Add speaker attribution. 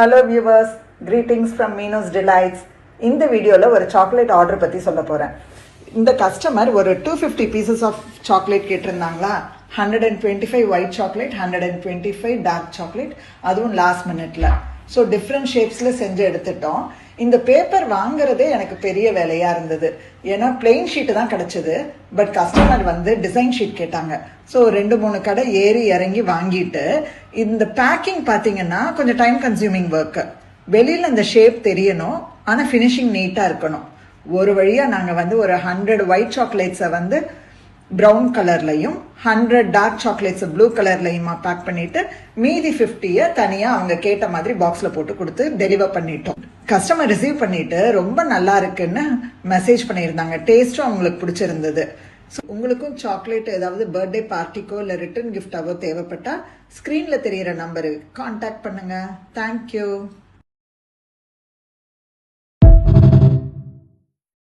Speaker 1: Hello viewers, greetings from Meenu's Delights. இந்த வீடியோல ஒரு சாக்லேட் ஆர்டர் பத்தி சொல்ல போறேன். இந்த கஸ்டமர் ஒரு 250 pieces of chocolate கேட்டிருந்தாங்களா. 125 white chocolate, 125 dark chocolate, அதுவும் லாஸ்ட் மினிட்ல. ஸோ டிஃப்ரெண்ட் ஷேப்ஸ்ல செஞ்சு எடுத்துட்டோம். இந்த பேப்பர் வாங்குறதே எனக்கு பெரிய வேலையா இருந்தது. ஏன்னா பிளெயின் ஷீட் தான் கிடைச்சது. பட் கஸ்டமர் வந்து டிசைன் ஷீட் கேட்டாங்க. ஸோ 2-3 கடை ஏறி இறங்கி வாங்கிட்டு இந்த பேக்கிங் பார்த்தீங்கன்னா கொஞ்சம் டைம் கன்சியூமிங் ஒர்க். வெளியில இந்த ஷேப் தெரியணும், ஆனா ஃபினிஷிங் நீட்டா இருக்கணும். ஒரு வழியா நாங்க வந்து ஒரு 100 ஒயிட் சாக்லேட்ஸை வந்து ப்ரௌன் கலர்லையும் 100 டார்க் சாக்லேட்ஸ் ப்ளூ கலர்லையுமா பேக் பண்ணிட்டு மீதி 50 தனியா அவங்க கேட்ட மாதிரி பாக்ஸ்ல போட்டு கொடுத்து டெலிவர் பண்ணிட்டோம். கஸ்டமர் ரிசீவ் பண்ணிட்டு ரொம்ப நல்லா இருக்குன்னு மெசேஜ் பண்ணியிருந்தாங்க. டேஸ்டும் அவங்களுக்கு பிடிச்சிருந்தது. உங்களுக்கும் சாக்லேட் ஏதாவது பர்த்டே பார்ட்டிக்கோ இல்லை ரிட்டர்ன் கிஃப்டாவோ தேவைப்பட்டா ஸ்கிரீன்ல தெரியிற நம்பருக்கு கான்டாக்ட் பண்ணுங்க. தேங்க்யூ.